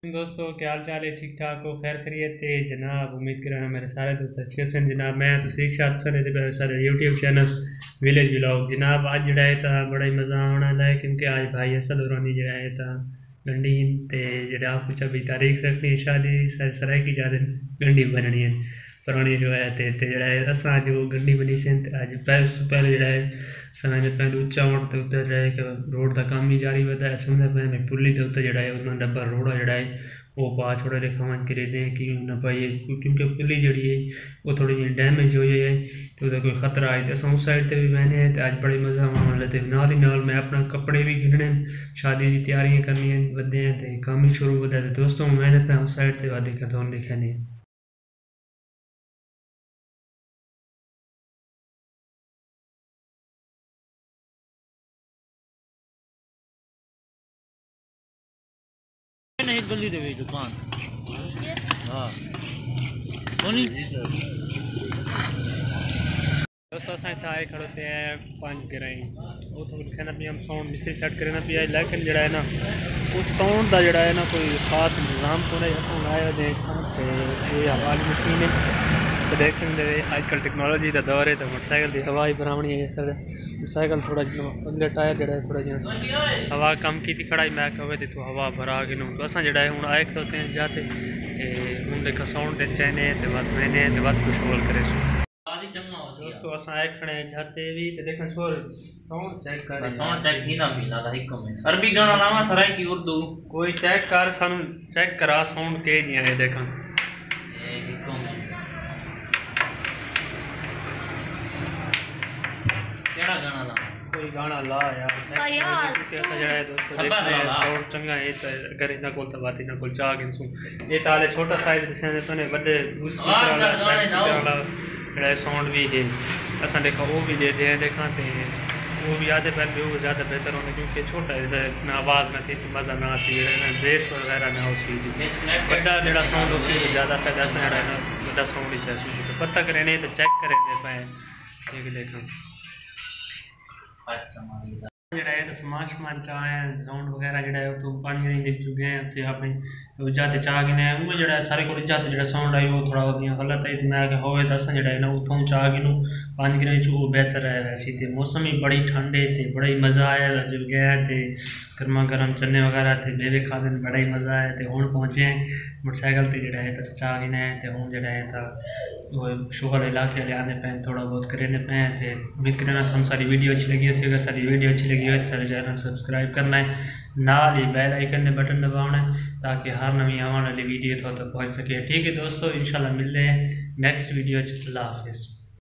दोस्तों क्या हाल चाल है। ठीक ठाक हो, खैर खैरियत है जनाब। उम्मीद करना मेरे सारे दोस्त अच्छे से जनाब। मैं तो सीख शाद सारे यूट्यूब चैनल विलेज व्लॉग जनाब। आज जड़ा है था बड़ा ही मज़ा आने वाला है क्योंकि आज भाई असद होरानी जड़ा है था गंढी ते जड़ा कुछ अभी तारीख रखनी है शादी सराय की ज़्यादा गंढी बननी है पुरानी जो है ते जड़ा है असा जो गंढी बनी से अज पहले जड़ा है समय पहले उच्चा होने तो उत्तर जड़ा है कि रोड का काम ही जारी वधा है। सुनते पे पुली के उत्ते जड़ा है उन्होंने डब्बा रोड़ा जड़ा है वो पा छोड़े रेखावान करे दें कि न भाई क्योंकि पुली जड़ी है वो थोड़ी जी डैमेज हो जाए तो उसका कोई खतरा है। तो अस उस साइड पर भी मैंने है तो अज बड़ी मज़ा आने लगे नाल ही नाल मैं अपना कपड़े भी गिनने शादी की तैयारियां करनी बदे हैं तो काम ही शुरू वधा। दोस्तों मैंने पे उस साइड से वादे का थोड़ा दिखा नहीं नहीं गली दे दुकान हाँ सोनी दोस्तों अस आए खड़ोते हैं 5 गिराई वो तो लिखना भी हम साउंड मिस्त्री सेट करना भी लेकिन जड़ा है ना उस साउंड का जड़ा है ना कोई खास इंतजाम तो नहीं आया देखा ये हवाली मशीन है तो देख सकते आजकल टेक्नोलॉजी का दौर है तो मोटरसाइकिल की हवा ही बनावनी है सर मोटरसाइकिल थोड़ा अगले टायर जड़ा है थोड़ा जहा हवा कम की खड़ाई मैं कहे तो हवा भरा के तो असा जड़ा है हूँ आए खड़ोते हैं जाते हूँ देखा साउंड चैने तो बस मैंने तो बस कुछ होल करे दोस्तों अस आए खड़े जाते भी तो देखा छोर साउंड चेक कर साउंड चेक थी ना पीला था एक मिनट अरबी गाना लावा सराय की उर्दू कोई चेक कर सानू चेक करा साउंड के नहीं आए देखा एक मिनट केड़ा गाना ला कोई गाना ला यार कैसा जड़ा है दोस्तों साउंड चंगा है तो अगर इना कोल तो बात इना कोल चाह के सुन ये ताले छोटा साइज दिसने तो ने बड़े वाला जड़ा साउंड भी है असा देखा वो भी दे दे देखा ते वो भी आधे पहले वो ज़्यादा बेहतर होने क्योंकि छोटा है ना आवाज़ ना थी मज़ा ना आती है बेस वगैरह ना उसकी बड़ा जड़ा साउंड उसकी ज़्यादा फायदा जड़ा है ना बड़ा साउंड ही चाहिए पता करें नहीं तो चेक करें दे पाए ठीक देखा जड़ा है तो समान चाहे साउंड वगैरह जड़ा है तो 5 दिन दिख चुके हैं उत्थे अपने तो जाते चाह गिने वो जड़ा सारे को जाते जड़ा साउंड आई वो थोड़ा गलत है तो मैं आगे होवे तो असा जड़ा है ना उतों चाह गिनू 5 गिने वो बेहतर है वैसे तो मौसम ही बड़ी ठंड है तो बड़ा ही मज़ा आया जब गया थे गर्मा गर्म चने वगैरह थे मेवे खाते बड़ा ही मज़ा आया तो हूँ पहुँचे हैं मोटरसाइकिल से जड़ा है तो चाह गिने तो हूँ जड़ा है तो वो शुगर इलाके ले आने पे थोड़ा बहुत करने पे थे। उम्मीद करना हम सारी वीडियो अच्छी लगी है अगर सारी वीडियो अच्छी लगी हो तो सारे चैनल सब्सक्राइब करना है नाल ही बेल आइकन ने बटन दबाना है ताकि हर नवी आने वाली वीडियो तो पहुँच सके। ठीक है दोस्तों इंशाल्लाह मिलते हैं नेक्स्ट वीडियो। अल्लाह हाफिज़।